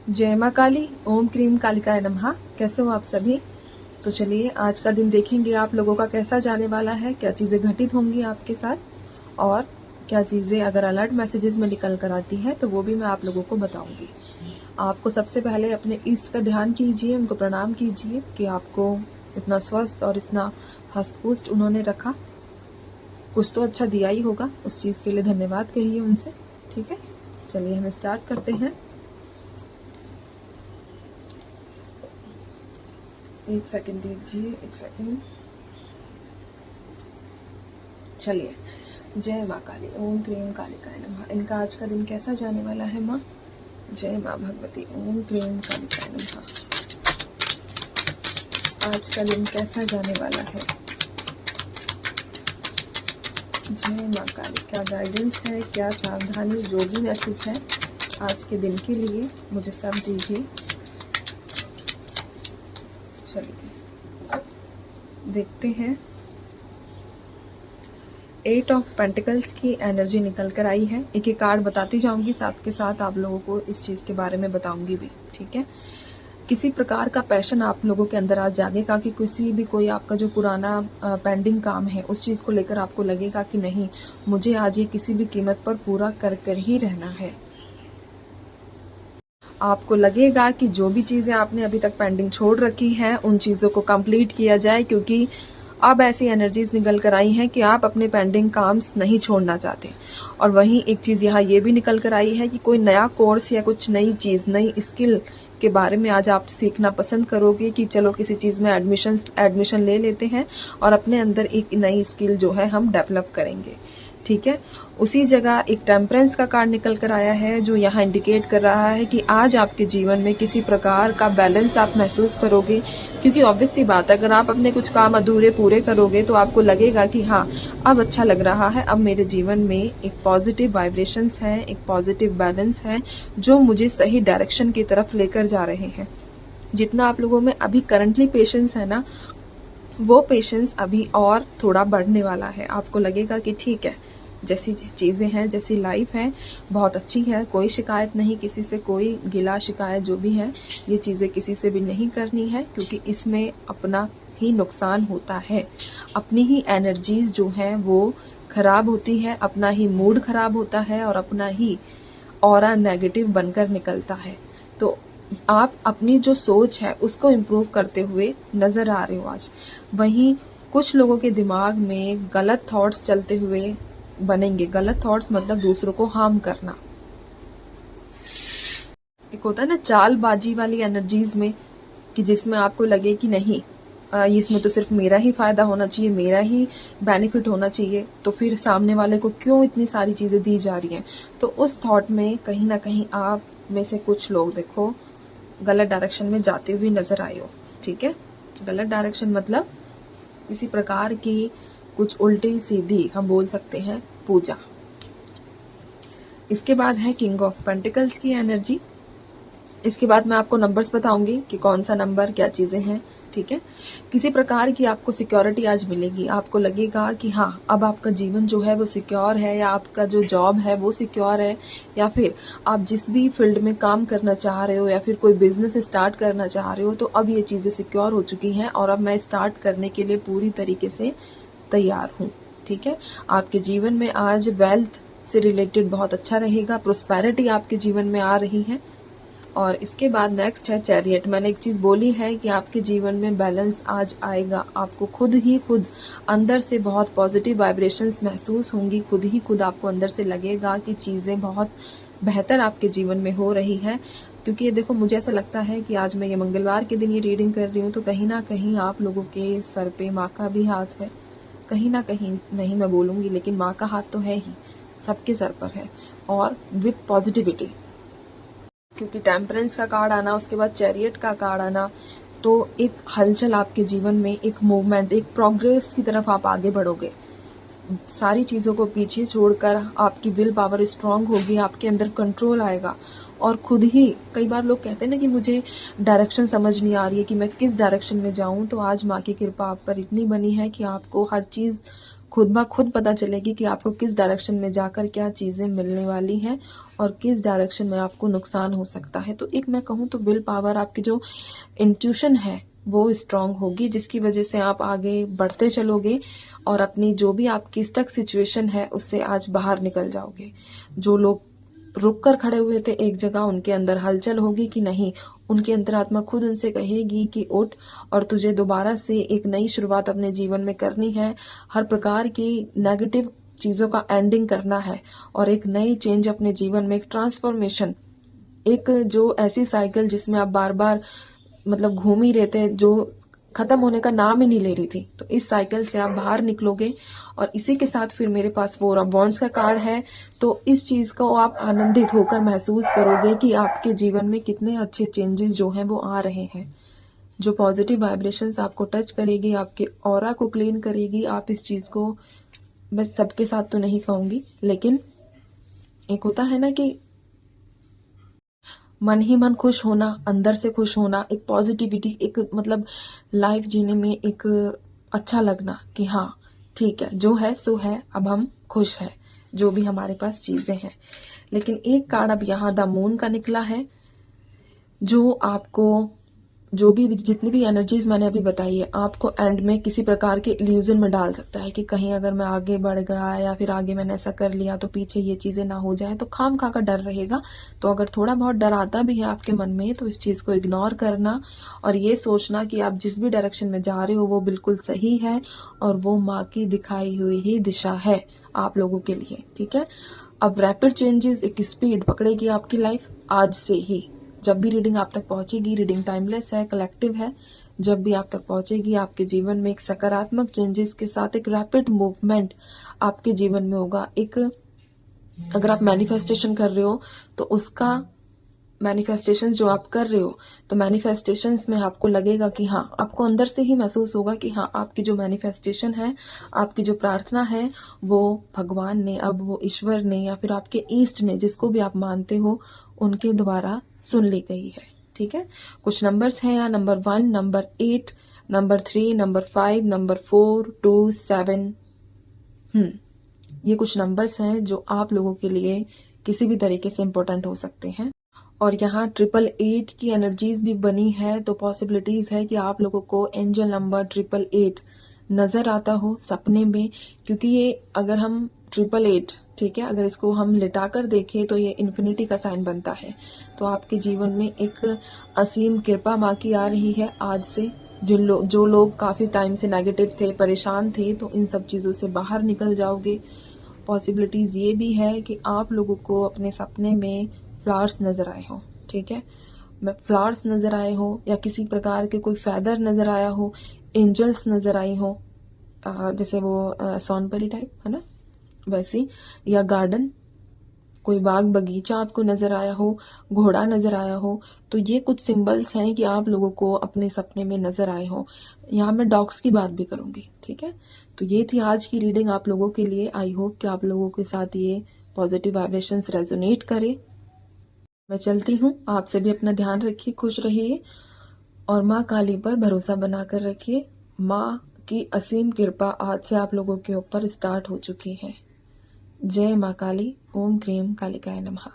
जय माँ काली, ओम क्रीम कालिकाय नमः। कैसे हो आप सभी? तो चलिए आज का दिन देखेंगे आप लोगों का कैसा जाने वाला है, क्या चीज़ें घटित होंगी आपके साथ और क्या चीज़ें अगर अलर्ट मैसेजेस में निकल कर आती है तो वो भी मैं आप लोगों को बताऊंगी। आपको सबसे पहले अपने इष्ट का ध्यान कीजिए, उनको प्रणाम कीजिए कि आपको इतना स्वस्थ और इतना हष्ट पुष्ट उन्होंने रखा। कुछ तो अच्छा दिया ही होगा, उस चीज़ के लिए धन्यवाद कहिए उनसे। ठीक है, चलिए हम स्टार्ट करते हैं। एक सेकंड दीजिए, एक सेकंड। चलिए, जय माँ काली, ओम क्रीम कालिकाय नमः। इनका आज का दिन कैसा जाने वाला है माँ? जय माँ भगवती, ओम क्रीम कालिकाय नमः। आज का दिन कैसा जाने वाला है? जय माँ काली, क्या गाइडेंस है, क्या सावधानी, जो भी मैसेज है आज के दिन के लिए मुझे सब दीजिए। चलिए देखते हैं। 8 ऑफ पेंटिकल्स की एनर्जी निकल कर आई है। एक एक कार्ड बताती जाऊंगी, साथ के साथ आप लोगों को इस चीज़ के बारे में बताऊंगी भी। ठीक है, किसी प्रकार का पैशन आप लोगों के अंदर आज जागेगा कि किसी भी कोई आपका जो पुराना पेंडिंग काम है उस चीज़ को लेकर आपको लगेगा कि नहीं, मुझे आज ये किसी भी कीमत पर पूरा कर कर ही रहना है। आपको लगेगा कि जो भी चीज़ें आपने अभी तक पेंडिंग छोड़ रखी हैं उन चीज़ों को कंप्लीट किया जाए, क्योंकि अब ऐसी एनर्जीज निकल कर आई हैं कि आप अपने पेंडिंग काम्स नहीं छोड़ना चाहते। और वहीं एक चीज़ यहाँ ये भी निकल कर आई है कि कोई नया कोर्स या कुछ नई चीज़, नई स्किल के बारे में आज आप सीखना पसंद करोगे कि चलो किसी चीज़ में एडमिशन ले लेते हैं और अपने अंदर एक नई स्किल जो है हम डेवलप करेंगे। ठीक है, उसी जगह एक टेम्परेंस का कार्ड निकल कर आया है जो यहाँ इंडिकेट कर रहा है कि आज आपके जीवन में किसी प्रकार का बैलेंस आप महसूस करोगे, क्योंकि ऑब्वियस सी बात है, अगर आप अपने कुछ काम अधूरे पूरे करोगे तो आपको लगेगा कि हाँ अब अच्छा लग रहा है, अब मेरे जीवन में एक पॉजिटिव वाइब्रेशंस है, एक पॉजिटिव बैलेंस है जो मुझे सही डायरेक्शन की तरफ लेकर जा रहे हैं। जितना आप लोगों में अभी करंटली पेशेंस है ना, वो पेशेंस अभी और थोड़ा बढ़ने वाला है। आपको लगेगा कि ठीक है, जैसी चीज़ें हैं, जैसी लाइफ है बहुत अच्छी है, कोई शिकायत नहीं, किसी से कोई गिला शिकायत जो भी है ये चीज़ें किसी से भी नहीं करनी है, क्योंकि इसमें अपना ही नुकसान होता है। अपनी ही एनर्जीज जो हैं वो खराब होती है, अपना ही मूड खराब होता है और अपना ही ऑरा नेगेटिव बनकर निकलता है। तो आप अपनी जो सोच है उसको इम्प्रूव करते हुए नजर आ रहे हो आज। वहीं कुछ लोगों के दिमाग में गलत थॉट्स चलते हुए बनेंगे। गलत थॉट्स मतलब दूसरों को हार्म करना। एक होता है ना चालबाजी वाली एनर्जीज में, कि जिसमें आपको लगे कि नहीं इसमें तो सिर्फ मेरा ही फायदा होना चाहिए, मेरा ही बेनिफिट होना चाहिए, तो फिर सामने वाले को क्यों इतनी सारी चीजें दी जा रही हैं। तो उस थॉट में कहीं ना कहीं आप में से कुछ लोग देखो गलत डायरेक्शन में जाते हुए नजर आए हो। ठीक है, गलत डायरेक्शन मतलब किसी प्रकार की कुछ उल्टी सीधी हम बोल सकते हैं पूजा। इसके बाद है किंग ऑफ पेंटिकल्स की एनर्जी। इसके बाद मैं आपको नंबर्स बताऊंगी कि कौन सा नंबर क्या चीजें हैं। ठीक है, किसी प्रकार की आपको सिक्योरिटी आज मिलेगी। आपको लगेगा कि हाँ अब आपका जीवन जो है वो सिक्योर है, या आपका जो जॉब है वो सिक्योर है, या फिर आप जिस भी फील्ड में काम करना चाह रहे हो या फिर कोई बिजनेस स्टार्ट करना चाह रहे हो, तो अब ये चीजें सिक्योर हो चुकी हैं और अब मैं स्टार्ट करने के लिए पूरी तरीके से तैयार हूँ। ठीक है, आपके जीवन में आज वेल्थ से रिलेटेड बहुत अच्छा रहेगा, प्रोस्पेरिटी आपके जीवन में आ रही है। और इसके बाद नेक्स्ट है चैरियट। मैंने एक चीज बोली है कि आपके जीवन में बैलेंस आज आएगा। आपको खुद अंदर से बहुत पॉजिटिव वाइब्रेशंस महसूस होंगी। खुद आपको अंदर से लगेगा कि चीजें बहुत बेहतर आपके जीवन में हो रही है। क्योंकि ये देखो, मुझे ऐसा लगता है कि आज मैं ये मंगलवार के दिन ये रीडिंग कर रही हूँ, तो कहीं ना कहीं आप लोगों के सर पे माँ का भी हाथ है। कहीं ना कहीं नहीं मैं बोलूंगी, लेकिन माँ का हाथ तो है ही, सबके सर पर है, और विद पॉजिटिविटी। क्योंकि टेम्परेंस का कार्ड आना, उसके बाद चैरियट का कार्ड आना, तो एक हलचल आपके जीवन में, एक मूवमेंट, एक प्रोग्रेस की तरफ आप आगे बढ़ोगे। सारी चीज़ों को पीछे छोड़कर आपकी विल पावर स्ट्रांग होगी, आपके अंदर कंट्रोल आएगा। और खुद ही कई बार लोग कहते हैं ना कि मुझे डायरेक्शन समझ नहीं आ रही है कि मैं किस डायरेक्शन में जाऊं, तो आज माँ की कृपा आप पर इतनी बनी है कि आपको हर चीज़ खुद ब खुद पता चलेगी कि आपको किस डायरेक्शन में जाकर क्या चीज़ें मिलने वाली हैं और किस डायरेक्शन में आपको नुकसान हो सकता है। तो एक मैं कहूँ तो विल पावर, आपकी जो इंट्यूशन है वो स्ट्रांग होगी, जिसकी वजह से आप आगे बढ़ते चलोगे और अपनी जो भी आपकी स्टक सिचुएशन है उससे आज बाहर निकल जाओगे। जो लोग रुक कर खड़े हुए थे एक जगह, उनके अंदर हलचल होगी कि नहीं, उनकी अंतरात्मा खुद उनसे कहेगी कि उठ और तुझे दोबारा से एक नई शुरुआत अपने जीवन में करनी है। हर प्रकार की नेगेटिव चीज़ों का एंडिंग करना है और एक नई चेंज अपने जीवन में, एक ट्रांसफॉर्मेशन, एक जो ऐसी साइकिल जिसमें आप बार बार मतलब घूम ही रहे थे, जो खत्म होने का नाम ही नहीं ले रही थी, तो इस साइकिल से आप बाहर निकलोगे। और इसी के साथ फिर मेरे पास 4 ऑफ वॉन्ड्स का कार्ड है, तो इस चीज़ को आप आनंदित होकर महसूस करोगे कि आपके जीवन में कितने अच्छे चेंजेस जो हैं वो आ रहे हैं। जो पॉजिटिव वाइब्रेशंस आपको टच करेगी, आपके ऑरा को क्लीन करेगी। आप इस चीज़ को मैं सबके साथ तो नहीं कहूँगी, लेकिन एक होता है ना कि मन ही मन खुश होना, अंदर से खुश होना, एक पॉजिटिविटी, एक मतलब लाइफ जीने में एक अच्छा लगना कि हाँ ठीक है, जो है सो है, अब हम खुश हैं जो भी हमारे पास चीज़ें हैं। लेकिन एक कार्ड अब यहाँ द मून का निकला है, जो आपको जो भी जितनी भी एनर्जीज मैंने अभी बताई है, आपको एंड में किसी प्रकार के इल्यूजन में डाल सकता है कि कहीं अगर मैं आगे बढ़ गया या फिर आगे मैंने ऐसा कर लिया तो पीछे ये चीज़ें ना हो जाए, तो खाम खा का डर रहेगा। तो अगर थोड़ा बहुत डर आता भी है आपके मन में, तो इस चीज़ को इग्नोर करना और ये सोचना कि आप जिस भी डायरेक्शन में जा रहे हो वो बिल्कुल सही है और वो माँ की दिखाई हुई ही दिशा है आप लोगों के लिए। ठीक है, अब रैपिड चेंजेस, एक स्पीड पकड़ेगी आपकी लाइफ आज से ही। जब भी रीडिंग आप तक पहुंचेगी, रीडिंग टाइमलेस है, कलेक्टिव है, जब भी आप तक पहुंचेगी आपके जीवन में एक सकारात्मक चेंजेस के साथ एक रैपिड मूवमेंट आपके जीवन में होगा। एक अगर आप मैनिफेस्टेशन कर रहे हो तो उसका मैनिफेस्टेशंस जो आप कर रहे हो, तो मैनिफेस्टेशंस में आपको लगेगा कि हाँ, आपको अंदर से ही महसूस होगा कि हाँ, आपकी जो मैनिफेस्टेशन है, आपकी जो प्रार्थना है, वो भगवान ने, अब वो ईश्वर ने या फिर आपके ईस्ट ने, जिसको भी आप मानते हो, उनके द्वारा सुन ली गई है। ठीक है, कुछ नंबर्स हैं यहाँ, number 1, number 8, number 3, number 5, number 4, 2, 7। ये कुछ नंबर्स हैं जो आप लोगों के लिए किसी भी तरीके से इम्पोर्टेंट हो सकते हैं। और यहाँ 888 की एनर्जीज भी बनी है, तो पॉसिबिलिटीज है कि आप लोगों को एंजल नंबर 888 नजर आता हो सपने में, क्योंकि ये अगर हम 888, ठीक है, अगर इसको हम लिटा कर देखें तो ये इन्फिनिटी का साइन बनता है। तो आपके जीवन में एक असीम कृपा माँ की आ रही है आज से। जो लोग काफ़ी टाइम से नेगेटिव थे, परेशान थे, तो इन सब चीज़ों से बाहर निकल जाओगे। पॉसिबिलिटीज़ ये भी है कि आप लोगों को अपने सपने में फ्लावर्स नज़र आए हो। ठीक है, मैं फ्लावर्स नज़र आए हो या किसी प्रकार के कोई फैदर नज़र आया हो, एंजल्स नज़र आई हो, जैसे वो सोनपरी टाइप है ना वैसी, या गार्डन, कोई बाग बगीचा आपको नज़र आया हो, घोड़ा नज़र आया हो, तो ये कुछ सिंबल्स हैं कि आप लोगों को अपने सपने में नज़र आए हो। यहाँ मैं डॉग्स की बात भी करूँगी। ठीक है, तो ये थी आज की रीडिंग आप लोगों के लिए। आई होप कि आप लोगों के साथ ये पॉजिटिव वाइब्रेशंस रेजोनेट करे। मैं चलती हूँ, आपसे भी अपना ध्यान रखिए, खुश रहिए और माँ काली पर भरोसा बनाकर रखिए। माँ की असीम कृपा आज से आप लोगों के ऊपर स्टार्ट हो चुकी है। जय माँ काली। ओम क्रीम कालिकाय नमः।